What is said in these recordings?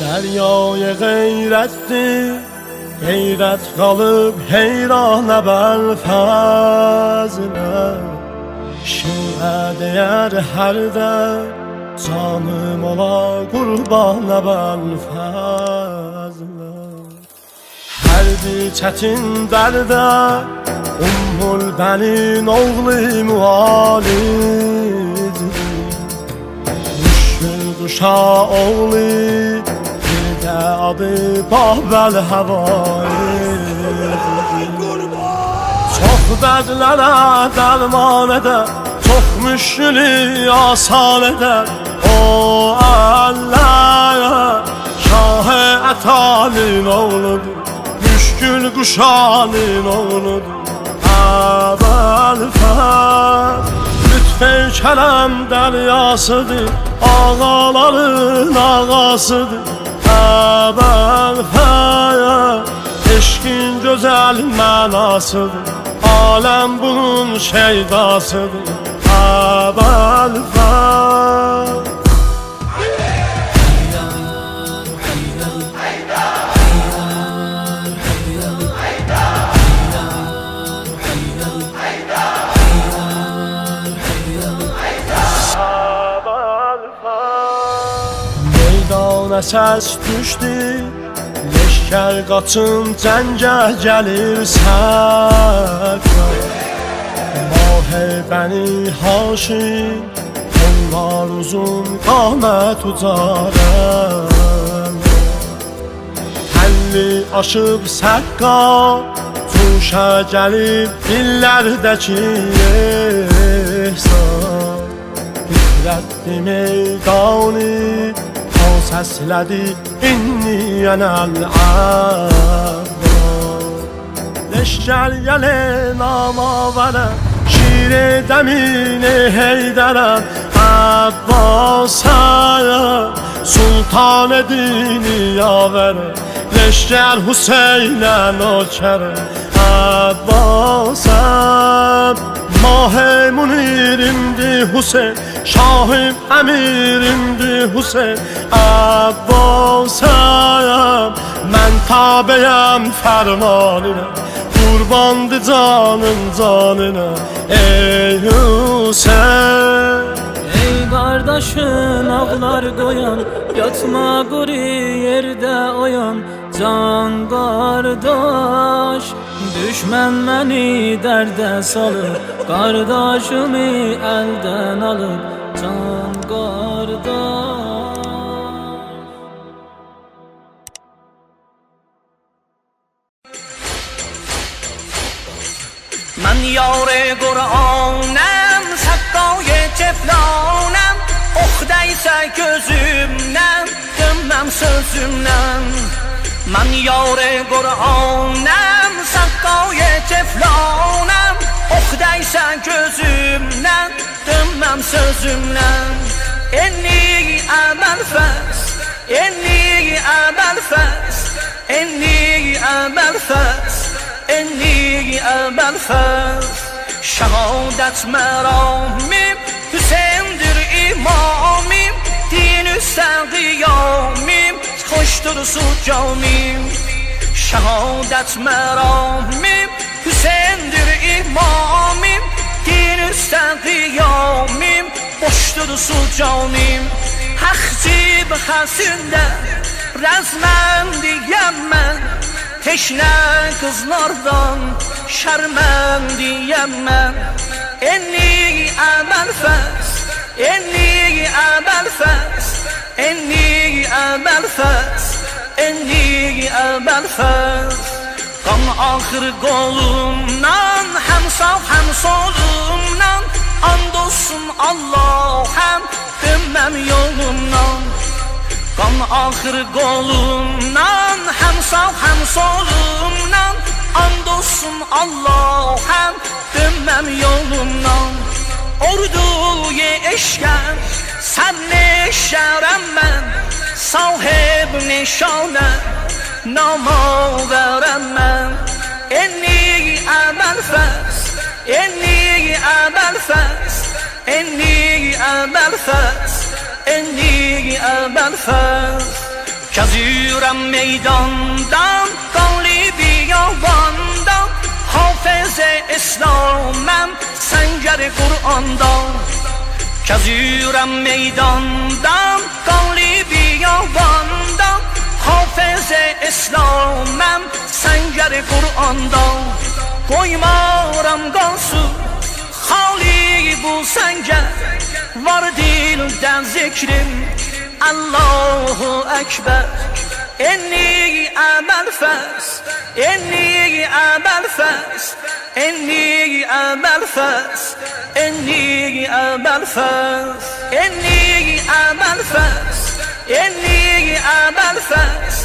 Deryaya gayrettir, gayret kalıp heyrana bel fazla. Şi'e değer her de canım ola qurbana bel fazla. Her bir çetin derde Ummul benin oğlu muhalid. Müşkül kuşa oğlu bir de adı Bahbel Hevaid. Çok derdlere derman eder, çok müşkülü asan eder. O Allah Şah-ı Etal'in oğludur, müşkül kuşanın oğludur. Əvvəl-fəz lütf-i kərəm dəryasıdır, ağaların ağasıdır. Əvvəl-fəz eşqin gözəl mənasıdır, aləm bunun şeydasıdır. Əvvəl-fəz meydana səs düşdü, leşkər qaçın cəngə gəlir sərkar. Mahey bəni Haşim, onlar uzun qamət ucarəm. Təlli aşıb səqqa, cuşa gəlib dillərdəki ehsan. Bitirətdi meydanı, səslədi inni ənəl-əvvəl. Leşkər gəlin amavərə, şir-i dəmin-i heydərəm. Əbbasə sultan dini yavərə, leşkər Hüseynə nökərə. Əbbasə Mah-ı Munirimdi Hüseyin, Şahım əmirimdi Hüseyin. Əbbasəm mən tabeyəm fərmanına, qurbandı canım canına. Ey Hüseyin, ey qardaşın ağlar qoyan, yatma quru yerdə oyan. Can qardaş, düşmən məni dərdə salıb, qardaşımı əldən alıb. Can qardaş. من یار قرآنم سقای ceflanım, oxdaysa gözümdən, dönməm sözümdən. من یار قرآنم سقای ceflanım, oxdaysa gözümdən, dönməm sözümdən. Enni əməl fəs, enni əməl fəs, enni əməl fəs, enni əməl fəs. Şəhadət məramim, Hüseyndir imamim, din üstən qiyamim, xoşdur sucamim. Şəhadət məramim, Hüseyndir imamim, din üstən qiyamim, boşdur sucamim. Həxcib xəsində rəzməndiyəm mən, teşnə qızlardan şərməndiyəm mən. Enni əməl fəs, enni əməl fəs, enni əməl fəs, enni əməl fəs. Qan axır qolumdan, həm sağ həm solumdan, and olsun Allahəm, dönməm yolumdan. Qan axır qolumdan, həm sağ həm solumdan, and olsun Allahəm, dönməm yolumdan. Orduyu eşkəm, sərneşərəm mən, sahib nişanəm, namavərəm mən. Enni əməl fəs, enni əməl fəs, enni əməl fəs, enni əməl fəs. کزیرم میداندم قولی بیاباندم حافظ اسلامم سنگر قرآن دام کزیرم میداندم قولی بیاباندم حافظ اسلامم سنگر قرآن دام قویمارم گاسو خالی بو سنگر var dilden zikrim Allahu Ekber Enni amel fes Enni amel fes Enni amel fes Enni amel fes Enni amel fes Enni amel fes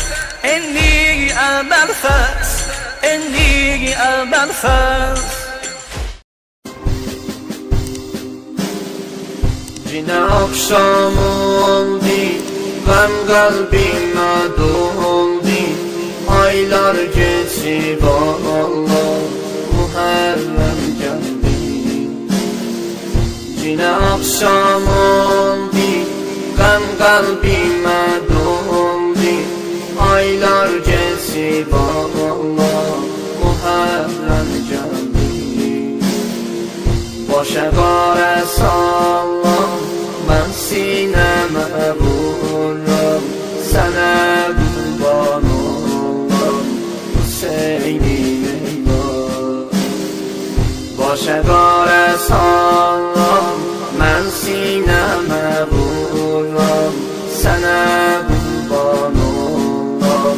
Enni amel fes Enni amel fes Yine akşam oldu, ben kalbime doldu. Aylar geçip Allah Muharrem geldi. Yine akşam oldu, ben kalbime doldu. Aylar geçip Allah Muharrem geldi. Başa qare sallam ben sineme vururum sana kurban olam Hüseyin'im eyvah Başa qare sallam ben sineme vururum sana kurban olam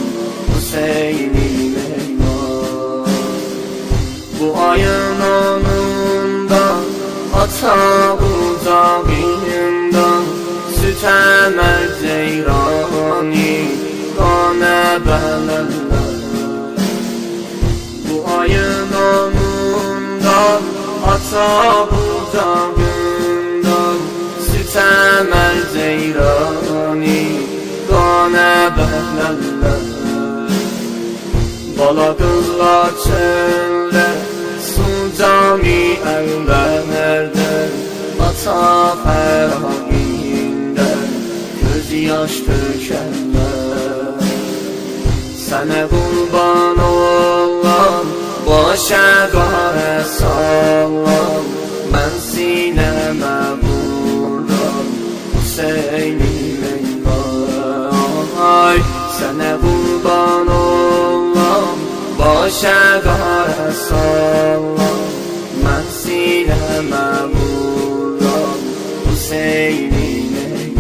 Hüseyin'im eyvah Bu ayın onunda ata uzağından süt emel ceyrani qane bələlər Bu ayın onundan ata uzağından süt emel ceyrani qane bələlər Bala qızlar çöldə su cami əllərdən Ata fərhaqindən göz yaş tökənlər Sənə qurban olam, başa qare sallam Mən sinəmə vururam, Hüseynim eyvah Sənə qurban olam, başa qare sallam Mən sinəmə vururam, Hüseynin eyvah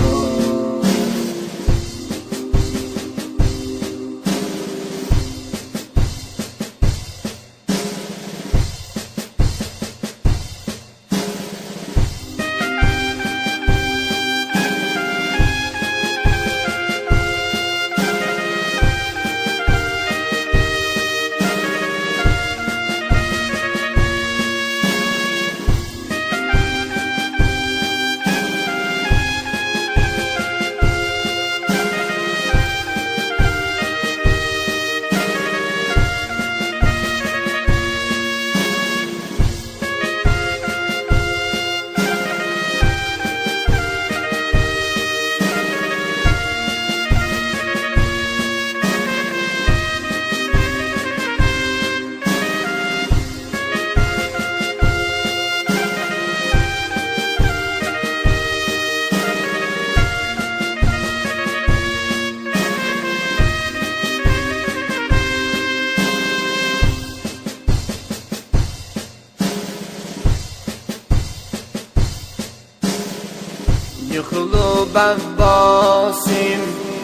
Yıkılıp Abbasim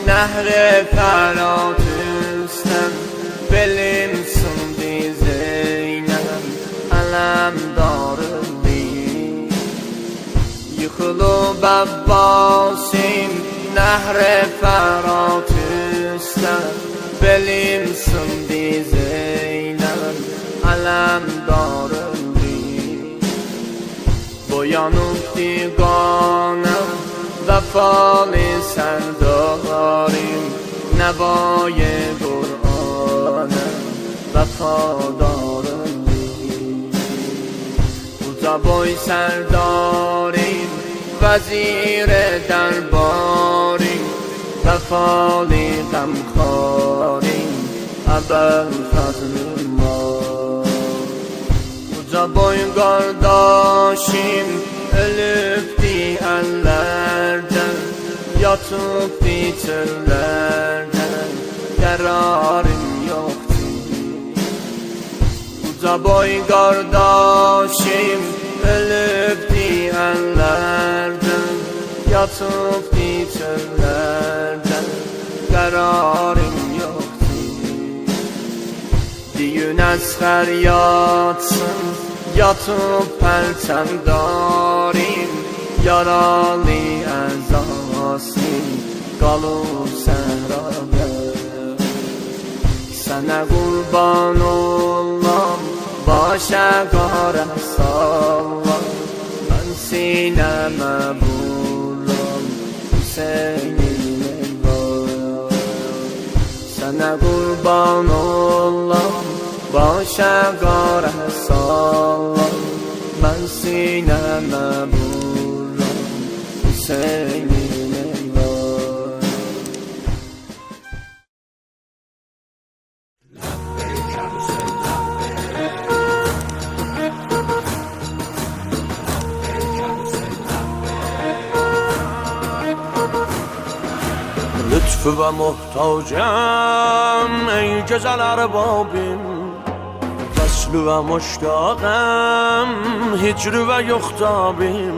nehre Ferhat üstten Belim sındı Zeynep alem darıldı Yıkılıp Abbasim nehre Ferhat üstten Belim sındı Zeynep alem darıldı Boyanıp diganım vefalı serdarım Nevai Kur'anım vefadarım Uza boy serdarım vezir derbarım وفالی غمخواریم ابوالفضل ما Uca boy kardeşim ölüp diyenlerden Yatıp çöllerden yararım yoktu Uca boy kardeşim ölüp diyenlerden Yatıp çöllerden yararım yoktu Düğün əsgər yatsın Yatıp pərçəmdarim Yaralı əzasim Qalıb səhrada Sənə qurban olam Başa qarə sallam Mən sinəmə vuram Hüseynin var Sənə qurban olam Başa qarə sallam Mən sinəmə vuram Hüseynin var Lütfü ve muhtacım ey güzel erbabim Veslu ve muştaqım hicri ve yoktabim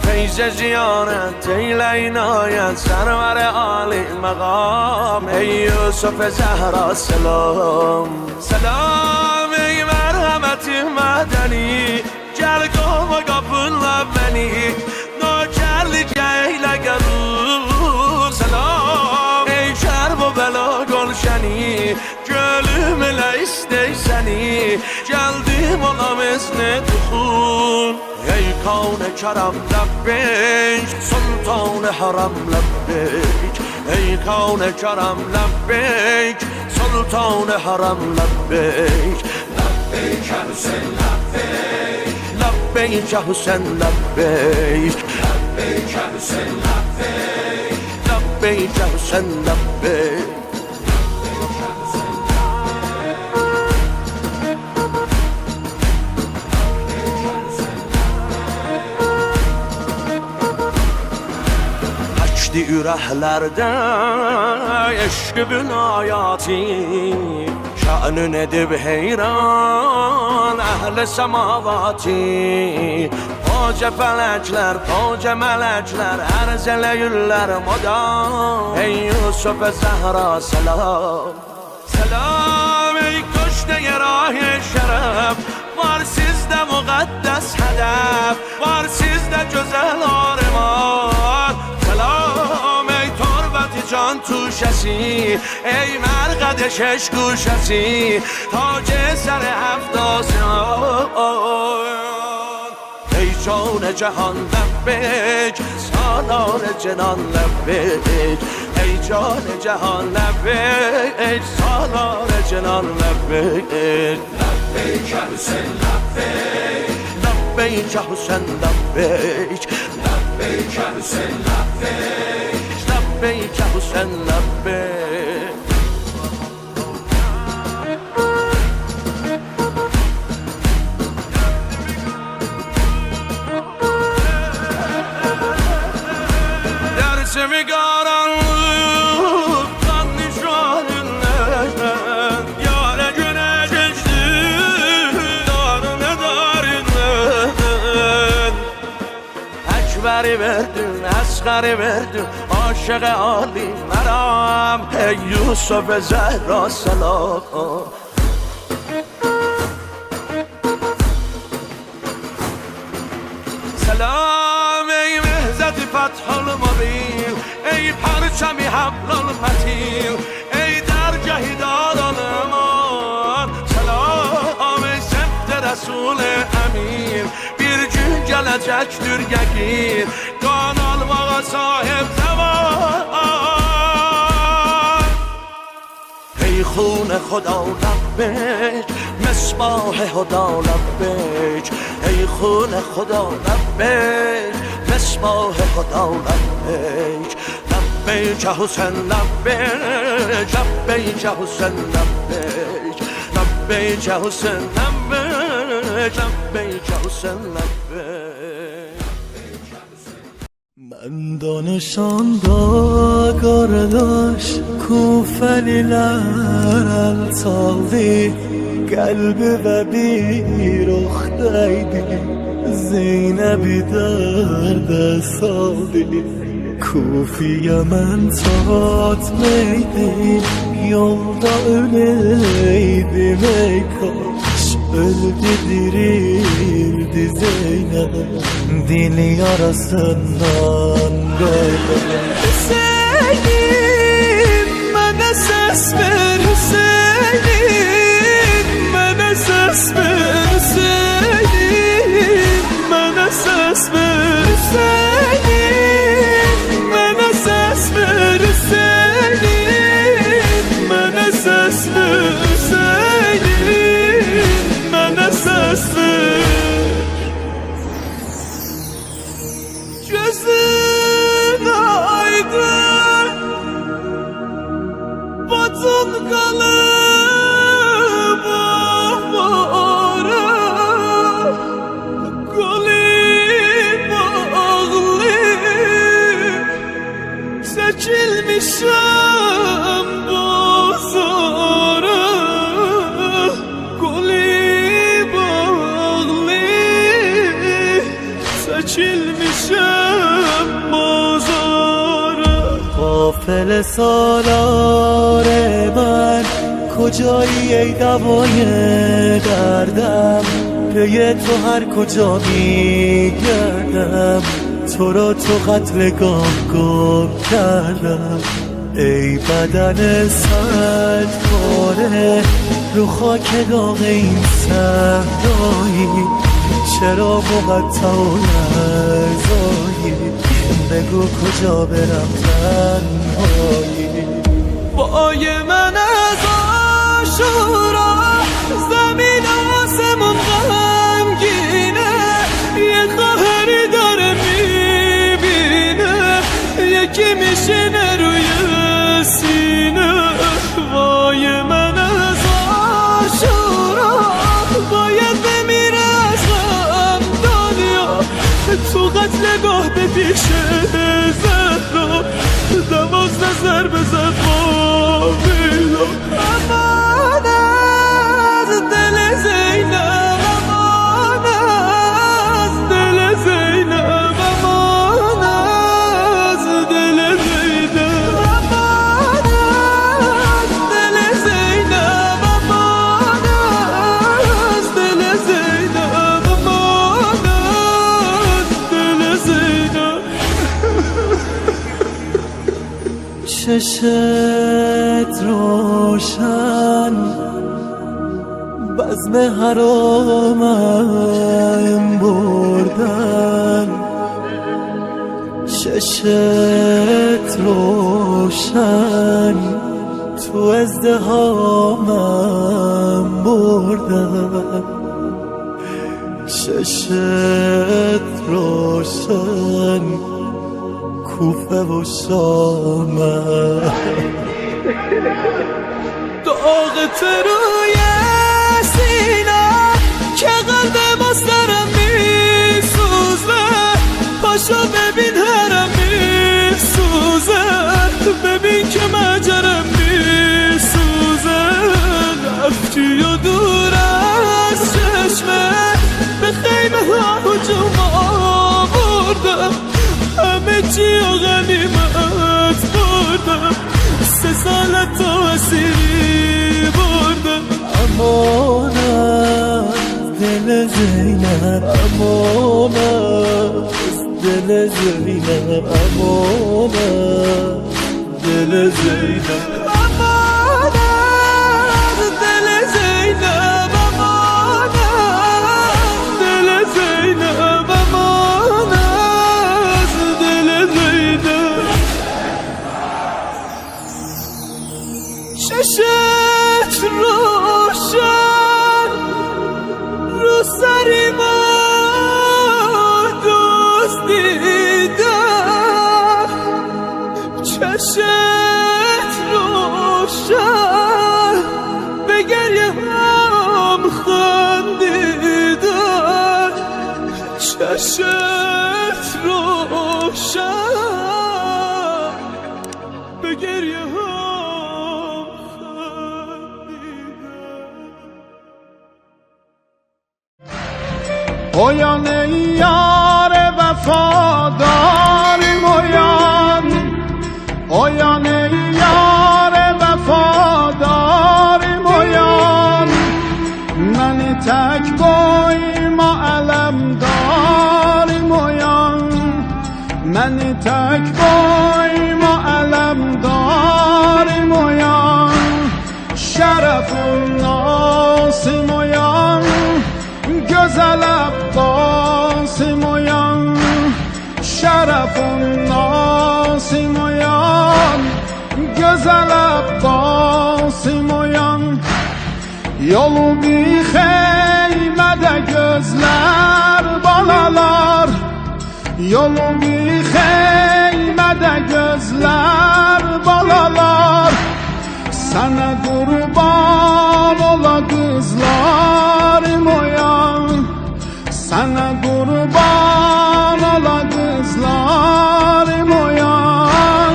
Feyze ziyaret eyle inayet server âli mekam Ey Yusuf Zehra selam Selam ey merhameti medeni Gel qolma qapınla beni Nökerlik eyle garur Selam ey şerb ve bela gülşeni Gölüm ile isteyseni Geldim olam izni dukhul Ey kavne kerem lebbeyk Sultan-ı haram lebbeyk Ey kavne kerem lebbeyk Sultan-ı haram lebbeyk Lebbeyk ya Hüseyin lebbeyk Lebbeyk ya Hüseyin lebbeyk Lebbeyk ya Hüseyin lebbeyk Lebbeyk ya Hüseyin lebbeyk Açdı ürəklərdə eşq bünayati Şanın edib heyran əhl-i səmavati Poca fələklər, poca mələklər ərz eləyirlər modam Ey Yusuf Zəhra selam Selam ey köşdə-i rah-i şərəf Var sizdə müqəddəs hədəf Var sizdə gözəl arıman Selam ey torbəti can tuşəsi Ey mərqəd şeş quşəsi Tac-ı sər-i əfdasın Ey can-ı cəhan ləbbeyk Salar-ı cinan ləbbeyk Ey can-ı cəhan ləbbeyk Salar-ı cinan ləbbeyk Lebbeyk ya Hüseyin lebbeyk Lebbeyk ya Hüseyin lebbeyk Lebbeyk ya Hüseyin lebbeyk Lebbeyk ya Hüseyin lebbeyk Dersimi karanlık kan nişanından Yâre güne geçti darına darinden Ekberi verdin, Esgari verdin Aşık-ı âli meram Ey Yusuf Zehra selam Selam ey mehzeti fethul mubin Ey parçami hablul metin Ey dergâh-i daran-ıman Selam ey sebt Resul-i Emin Bir gün gelecektir yakin Kan almağa sahip zaman Ey خون خدا لبیک مصباح خدا لبیک ای خون خدا لبیک مصباح خدا لبیک لبیک حسین لبیک لبیک حسین لبیک لبیک حسین لبیک لبیک حسین لبیک من دانشان da kardeş kufeliler altaldi Kalbi ve bir oxtaydi Zeynep'i derde saldi Kufiye men tatmeydi Yolda öleydim ey kaş Öldü dirildi Zeynep Dil yarasından böyle Hüseyin bana ses ver Hüseyin bana ses ver Hüseyin bana ses ver Hüseyin bana ses ver Hüseyin bana ses ver Hüseyin bana ses ver Gözün aydın Batın kalıp ahvara Kolip ağlı Seçilmişim bozara Kolip ağlı Seçilmişim bozara Gafel salare ben کجایی ای دوای دردم پی تو هر کجا میگردم تو را تو قتلگاه گم کردم ای بدن سرد پاره رو خاک داغ این صحرایی چرا مقطع و لرزایی بگو کجا برم تنهایی وای من از آشورا زمین آسمون غمگینه یه قهری داره میبینه یکی میشینه روی سینه وای من از آشورا باید بمیره از غم دنیا تو قتلگاه به پیش زهرا 12 ضربه زد با بیلا امان از دل زینب امان از دل زینب امان از دل زینب امان از دل زینب امان از دل زینب امان از دل زینب چشت روشن بزم حرامم بردن چشت روشن تو ازدهامم بردن چشت روشن کوفه و شامه داغت روی سینه که قلب مسترم میسوزه پاشو ببین هرم میسوزه ببین که مجرم میسوزه رفتی و دور از چشمه به خیمه ها هجوم آوردم همه چی و غنیمت بردم 3 سال تو اسیری بردم امان از دل زینب امان از دل زینب امان از دل زینب امان از دل زینب امان از دل زینب امان از دل زینب چشت روشن رو سری ما دوست دیدم چشت چشت روشن به گریه هم خندیده. اویان ای یار وفادار اویان، اویان ای یار وفادار اویان، من تک بای ما علم داریم اویان، من تک بای ما علم داریم اویان، شرف ناسیم اویان، گزل عباسیم اویان، شرف ناسیم اویان، گزل عباسیم اویان. Yolu bir xeymede gözler balalar, yolu bir xeymede gözler balalar, sana kurban ola kızlarım oyan, sana kurban ola kızlarım oyan,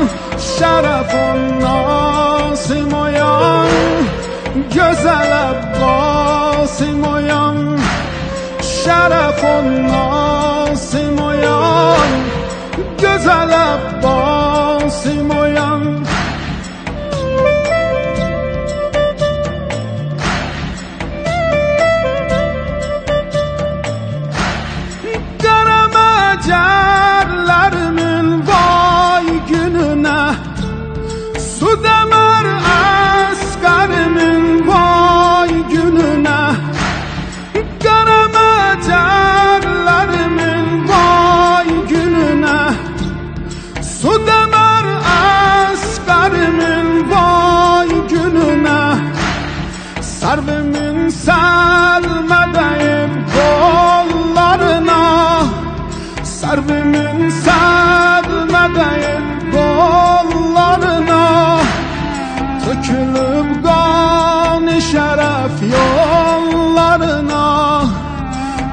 şerefun nasım oyan, güzel Abbasim oyan, şerefun nasim oyan, güzel Abbasim oyan. Karamecerlerimin vay gününe, su demer askerimin vay gününe, karamecerlerimin vay gününe, su demer askerimin vay gününe, servimin selmedeyim kollarına, servimin selmedeyim kollarına, tökülüp kan-ı şeref yollarına,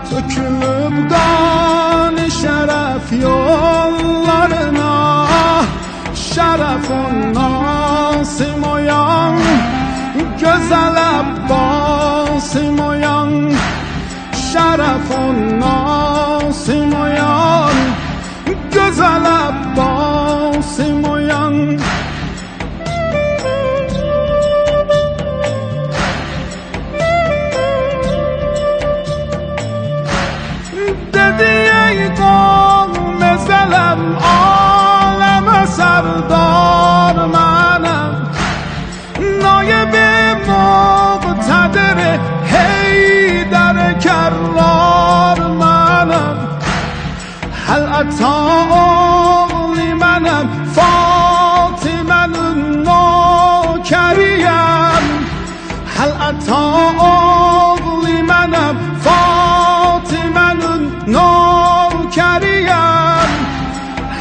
tökülüp kan-ı şeref yollarına, şerefun nasim oyan, güzel Abbasim oyan, şerefun nasim oyan, güzel Abbasim oyan. Dedi ey kavm ezelem, aleme serdar menem, nayib-i muqtedir Heydar kerrar menem, hel ata oğli menem, Fatime'nin nokeriyem, hel ata oğli menem, Fatime'nin nokeriyem,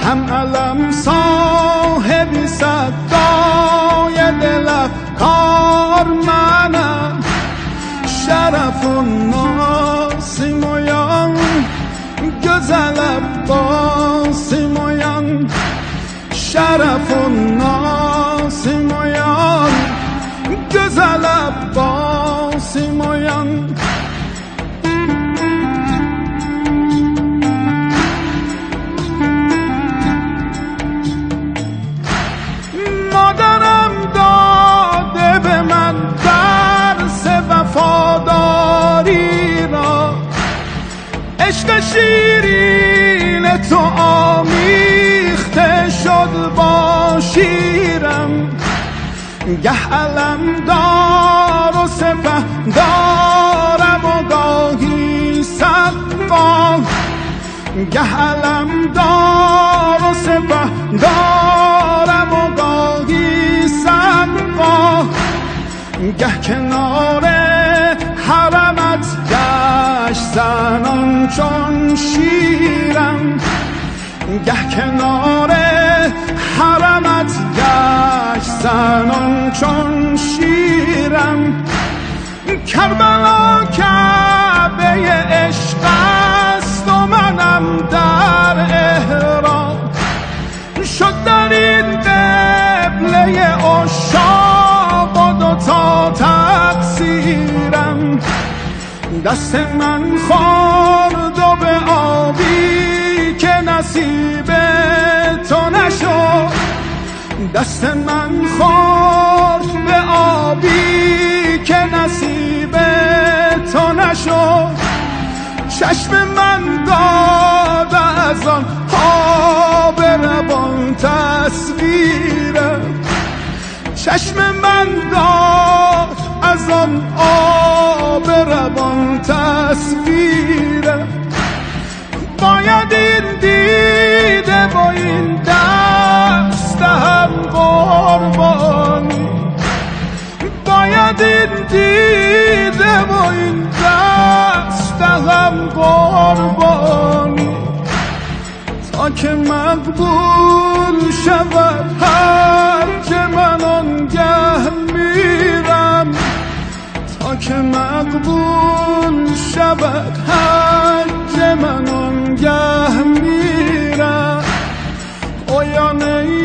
hem elem sahibi seddaya dilef kar menem, şerefun nasim oyan, güzel Abbasim oyan, şerefun nasim oyan, güzel Abbasim oyan. Maderem dade be men ders vefadari ra, عشق شیرین تو آمیخته شد با شیرم، گه علم دار و سپه دارم و گاهی صدقا، گه علم دار و سپه دارم و گاهی صدقا، گه کنار حرمت گشت زنان چون شیرم، گه کنار حرمت گشت زنان چون شیرم، کربلا کعبه عشق است و منم هم در احرام شد در این قبله عشاق و دوتا تقصیرم دست من خورد و به آبی که نصیب تو نشد دست من خورد به آبی که نصیب تو نشد چشم من داد از آن آب روان تصویرم چشم من داد از آن آب روان تصویرم باید این دیده و این دست هم قربانی باید این دیده و این دست هم قربانی تا که مقبول شود هر که من آنگه میرم تا که مقبول شود هر که من آنگه میرم اویان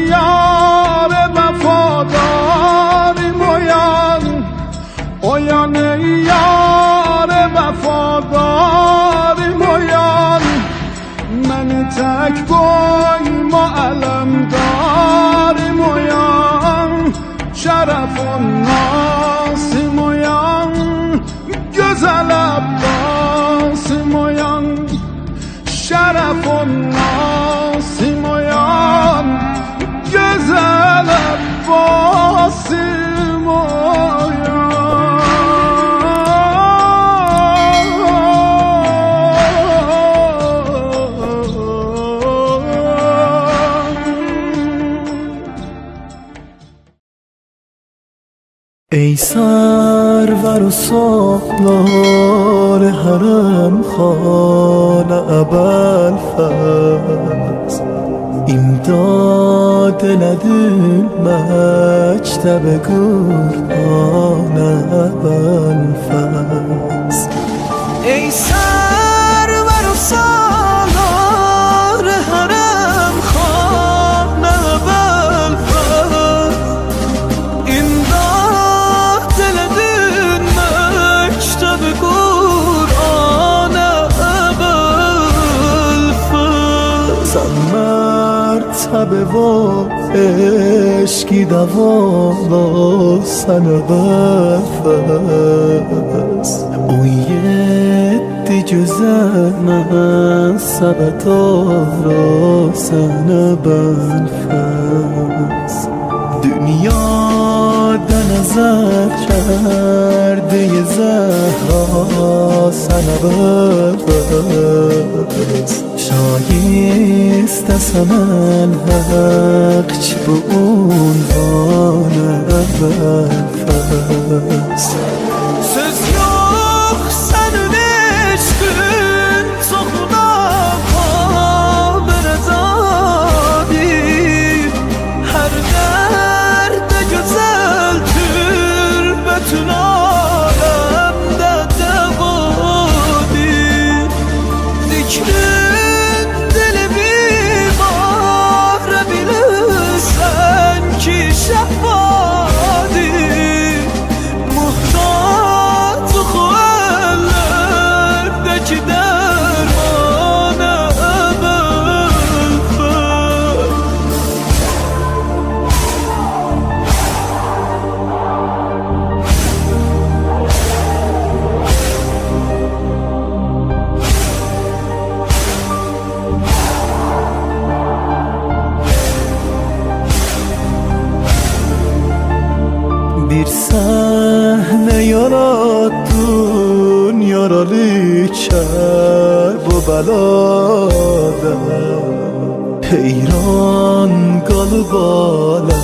یار وفاداری مویان اویان یار وفاداری مویان من تک بای معلم داری مویان شرف و ناسی مویان گزل عباسی مویان شرف و ناسی مویان گزل عباسی مویان ای سرور و سالار حرم خانه ابوالفضل امداد ندین مکتب قرآن ابوالفضل ای سرور و سالار حرم خانه ابوالفضل امداد ندین مکتب قرآن ابوالفضل مرتبه و عشقی دوام سن ابوالفضل اون یه جزء من سبتارا سن ابوالفضل دنیا در نظر کرده ی زهرا سن ابوالفضل شایسته سمن حق چه به عنوان ابوالفضل söz yok senin eşkin Sohda haber zalim Her derde güzel türbetün alemde devadir Zikrin dili bir bahre bilirsen ki şehvadir Muhtaç ellerdeki dermana ebelfer bir sahne yarattın yaralı çer bu belada heyran kalıp alem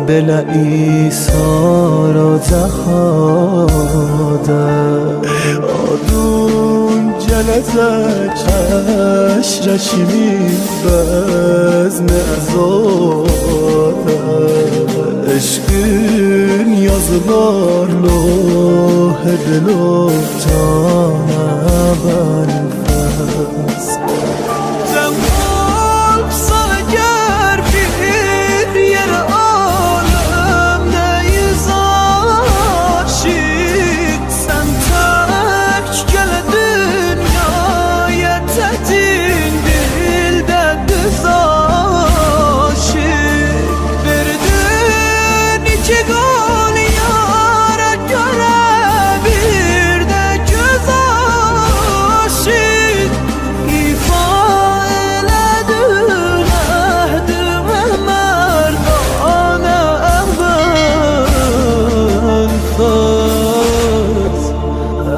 دل ایثار و زهاده آدون جلسه چشرشیمی بزن ازاده عشقین yazılar lohe dilo cana benfes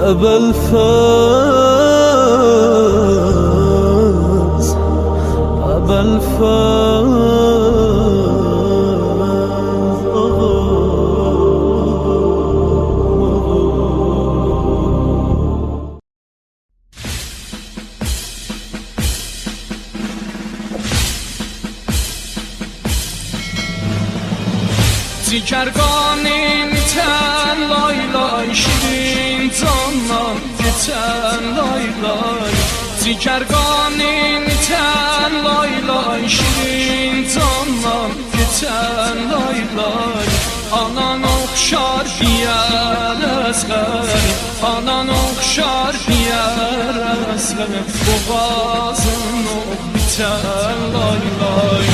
أبالفاز Zikerganin ten lay lay şirin candan geçen lay lay Zikerganin ten lay lay şirin candan geçen lay lay Anan okşar diyer esger Anan okşar diyer esger Boğazın ok biten lay lay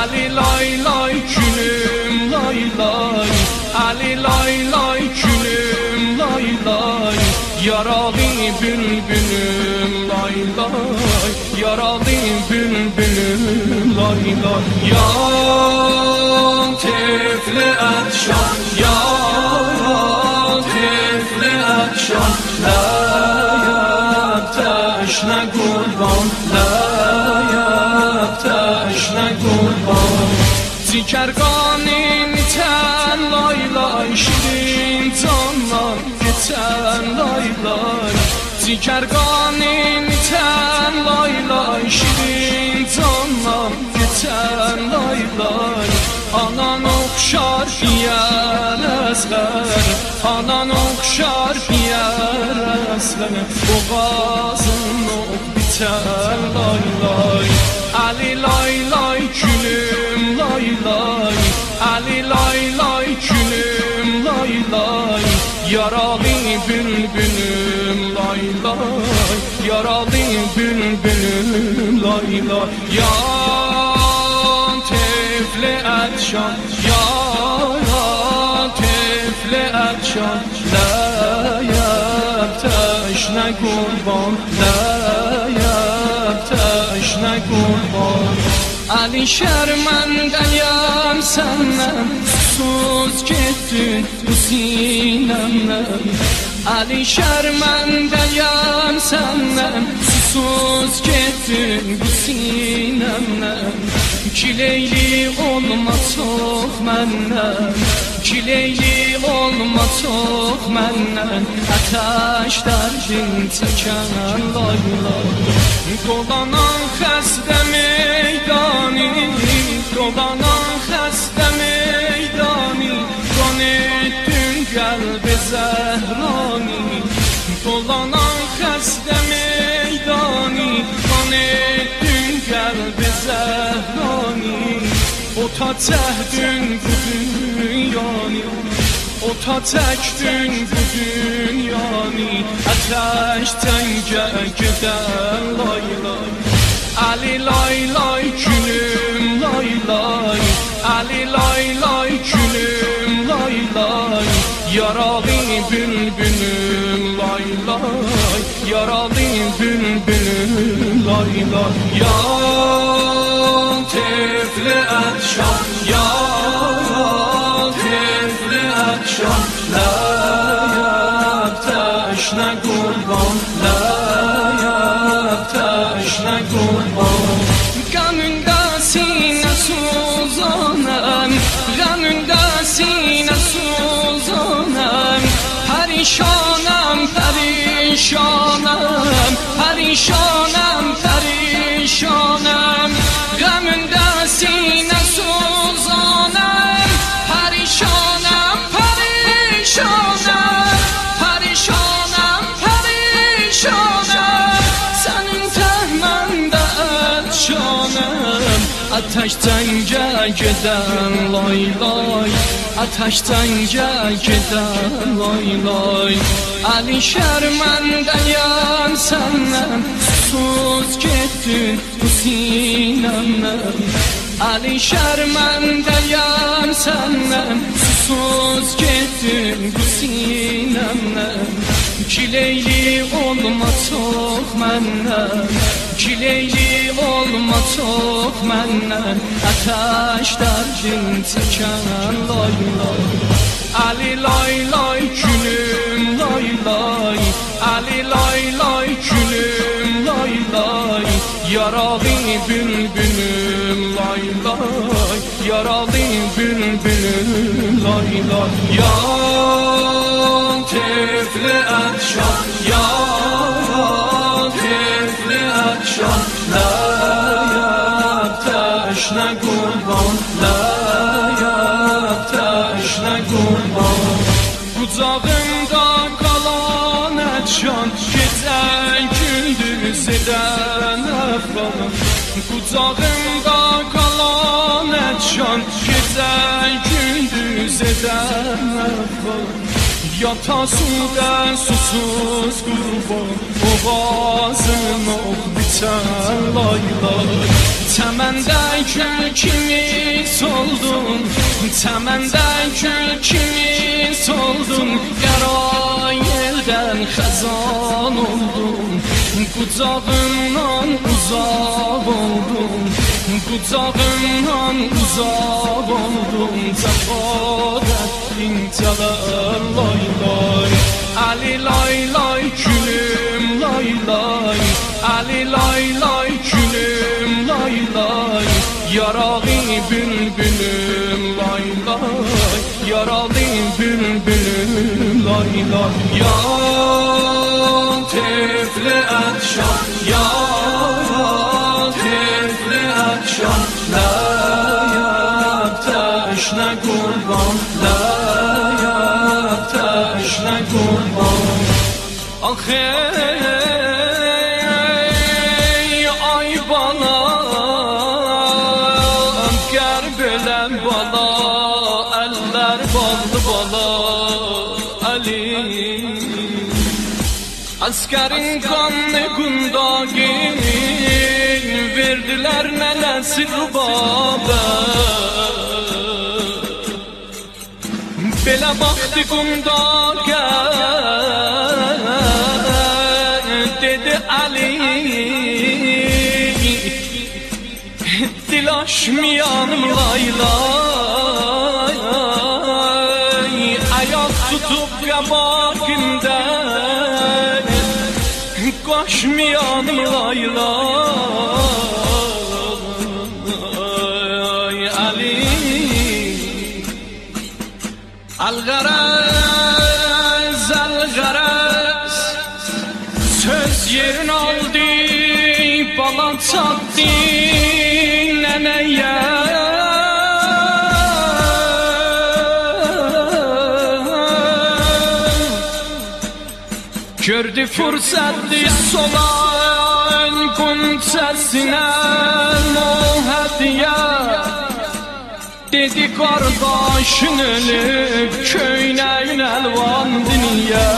Ali lay lay külüm lay lay Ali lay lay külüm lay lay Yaralı bülbülüm lay lay Yaralı bülbülüm lay lay Ya tefli akşam Ya tefli akşam La yaktaşna kurban La yaktaşna kurban Zikerganin ten lay lay şirin candan geçen lay lay Zikerganin ten lay lay şirin candan geçen lay lay Anan okşar diyer esger Anan okşar diyer esger Boğazın ok biten lay lay Ali lay lay külüm lay lay Ali lay lay külüm lay lay Yaralı bülbülüm lay lay Yaralı bülbülüm lay lay Ya tefli akşam Ya tefli akşam La yaktaşna kurban La yaktaşna kurban Ali şermendeyim senden Sus gittin bu sinemden Ali şermendeyim senden Sus gittin bu sinemden Kileyli olma çok menden Kileyli olma çok menden Ateş derdin çeken lay lay Dolanan xəstə meydani Dolanan xəstə meydani Qan etdin qəlbi zəhrani Dolanan xəstə meydani Qan etdin qəlbi zəhrani Ota çəhdin bu dünyanı Ota çəkdin bu dünyanı Ateşten giden lay lay Ali lay lay külüm lay lay Ali lay lay külüm lay lay Yaralı bülbülüm lay lay Yaralı bülbülüm lay lay Ya tefli akşam Ya tefli akşam La yaktaşna kurban La yaktaşna kurban Gamında sine suzanım Gamında sine suzanım Perişanım perişanım Perişanım perişanım Gamında sine suzanım Perişanım perişanım Perişanım perişanım Senin tehmende elşanım Ateşten giden lay lay Ateşten giden lay lay Ali şermendeyim senden Sus gittin bu sinemden Ali şermendeyim senden Sus gittin bu sinemden Kileyli olma çok menden Kileyli olma çok menden Ateş derdin çeken lay lay Ali lay lay külüm lay lay yaralı bülbülüm lay lay, yaralı bülbülüm lay lay. Ya tefli akşam, ya tefli akşam, la teşne kurban, la teşne kurban. Kucağımda kalan etşan, gece gündüz eden efran. Kucağımda kalan etşan, gece gündüz eden efran. Yatasında susuz kurban, boğazın ok biten lay lay. Temende gül kimi soldun, temende gül kimi soldun. Yara yerden xəzan oldun, qucağından uzaq oldun, qucağından uzaq oldun. Cəfat etdin cəlal lay lay, Ali lay lay gülüm lay lay, Ali lay lay gülüm lay lay. Yaralı bülbülüm lay lay, yaralı bülbülüm lay lay. Ya tefli akşam, ya tefli akşam, la teşne kurban, la teşne kurban. Ah ey ay balam, Kerbelen bala, eller ballı bala Ali. Askerin kanlı gundagin, verdiler nelesi rubaba. Bela baktı gundage, dedi Ali. Dilaşmayanım lay lay, ayak tutup kabakından. Koşmayanım lay lay, Ali. Algaraz, algaraz, söz yerin aldı, bala çattı neneye. Gördü fırsatlı solan kunçesine o hediye. Dedi kardeşin ölüp köyneğin elvan dünya.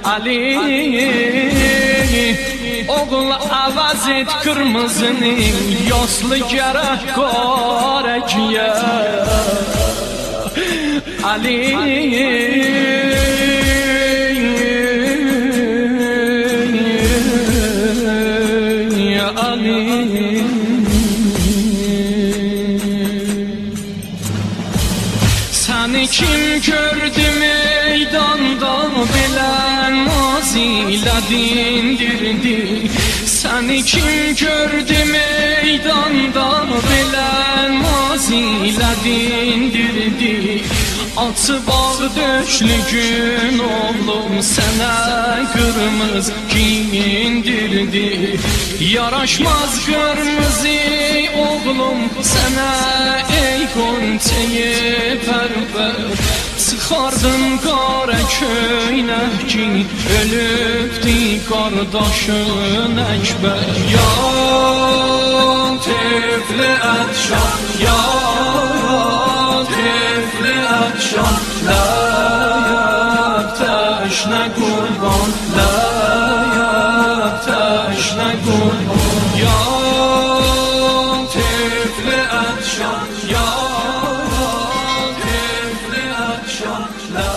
Ali oğul avaz et kırmızını, yoslu gerek karekiye. Ali seni kim gördü meydanda, bilen nazile dindirdi. Seni kim gördü meydanda, bilen nazile dindirdi. Atı bağ döşlüğün oğlum sana kırmızı giyindirdi. Yaraşmaz kırmızı oğlum sana ey gonçayı perver. Sıxardın qara köynəkkin, ölübdi qardaşın Əkbər. Ya tefli akşam, ya tefli akşam, la teşne kurban, la teşne kurban. Ya tefli akşam, ya tefli akşam, la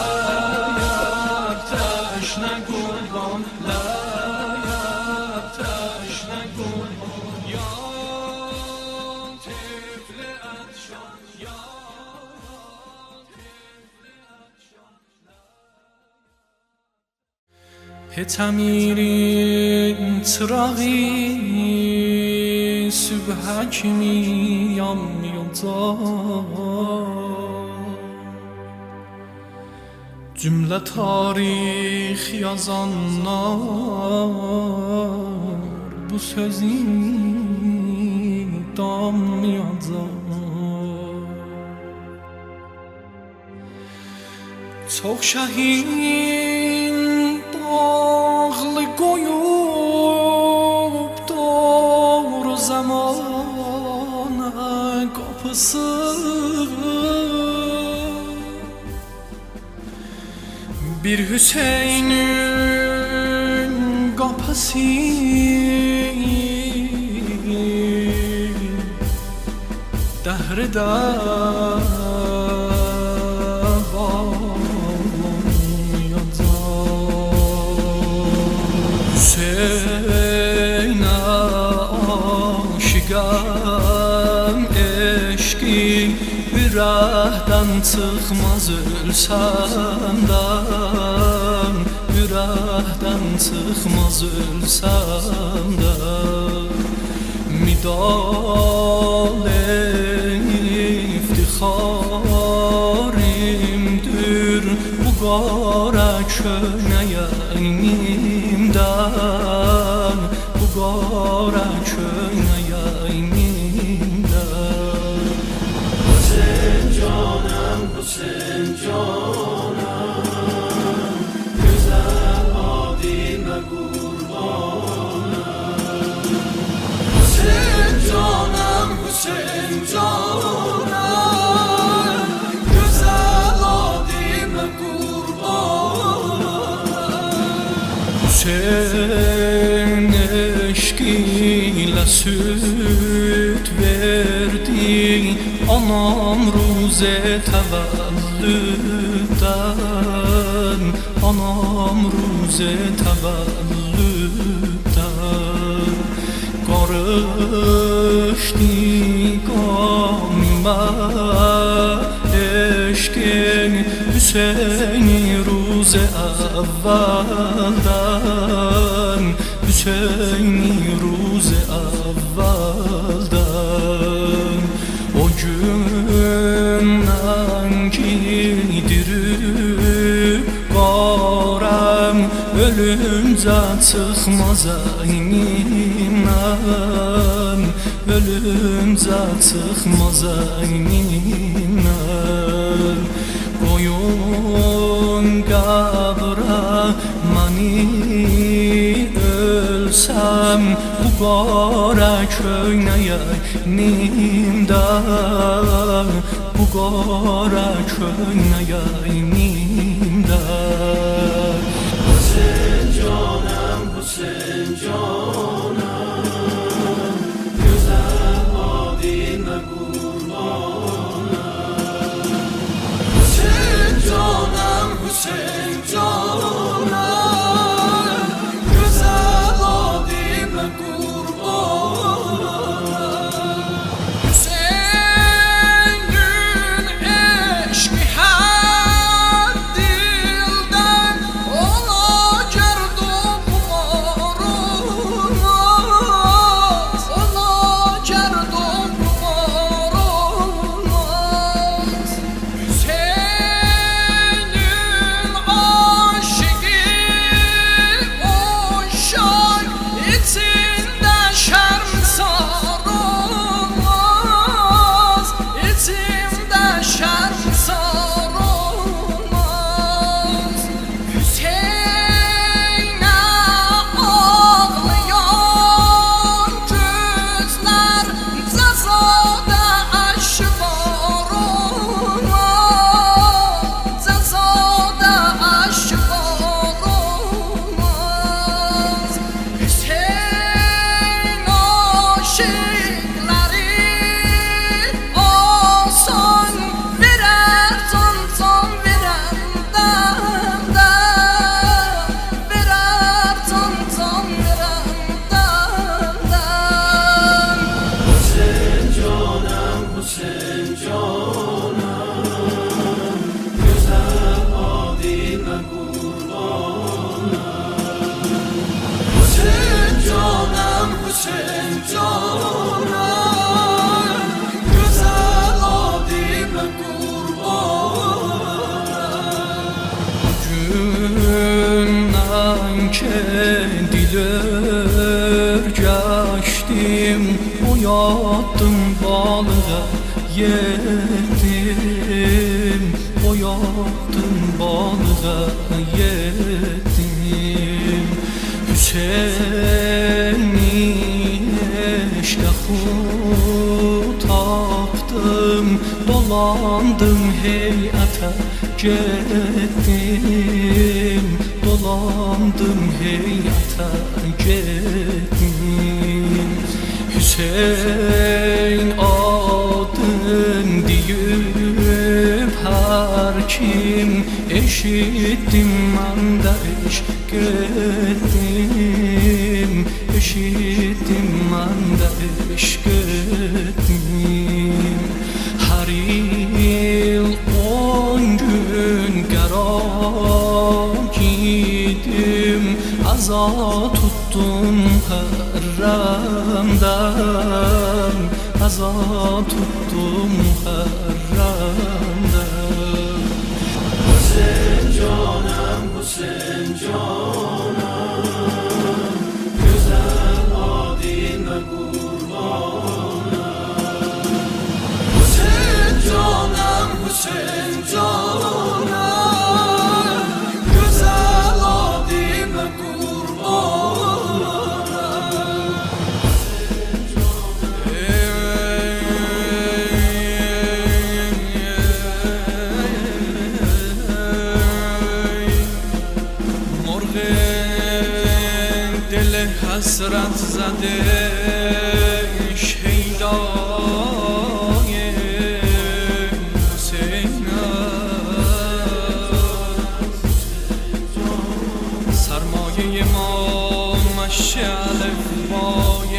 teşne kurban, la teşne kurban. Ya tefli akşam, ya Temirin çırağı sübhə kimi yanmayacaq. Cümlə tarix yazanlar bu sözü damlayacaq. Çox şəhin dağlı qoyub doğru zamana qapısı, bir Hüseynin qapısı dəhrdə Hüseynə aşiqəm, eşqim ürəkdən çıxmaz ölsəmdən, ürəkdən çıxmaz ölsəmdən. Midal iftixarimdir bu qara köynəyimdən, bu qara köynəyimdən. Hüseyn canım, Hüseyn canım, güzel adime kurbanım. Hüseyn canım, Hüseyn canım, güzel adime kurbanım. Hüseyn eşkiyle süt verdi anam ruze tevellüden, anam ruze tevellüden. Karıştı kanıma eşkin Hüseyin'i ruze evvelden, Hüseyin'i ruze evvelden. O günden gidirip qarəm ölünce çıxmaz əynimdən, ölünce çıxmaz əynimdən. Qoyun qəbrə məni ölsəm bu qara köynəyimdən, bu qara köynəyimdən. Hüseyn canım, Hüseyn canım, güzel adime kurbanım. Hüseyn canım, Hüseyn canım, güzel adime kurbanım. Hüseyin'in eşki her Oyatdım balığa yedim Oyatdım balığa yedim Hüseyin'i eşkə tapdım Dolandım heyətə getdim Dolandım heyətə getdim Hüseyin adın deyib hər kim Eşitdim mən də eşq etdim Eşitdim mən də eşq etdim Hər il 10 gün qərar gidim Əza tutdum hərrəmdən Əza tutdum hərrəmdən Hüseyin canım, Hüseyin canım Güzel adine kurbanım Hüseyin canım, Hüseyin canım Güzel adine kurbanım دل حسرت زده شیدای حسین سرمایه ما مشعل فای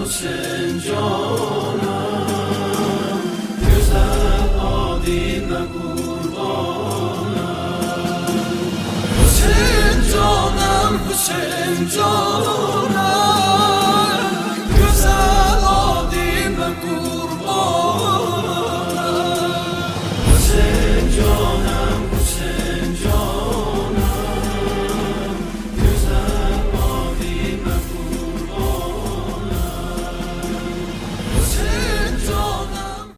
Hüseyin canım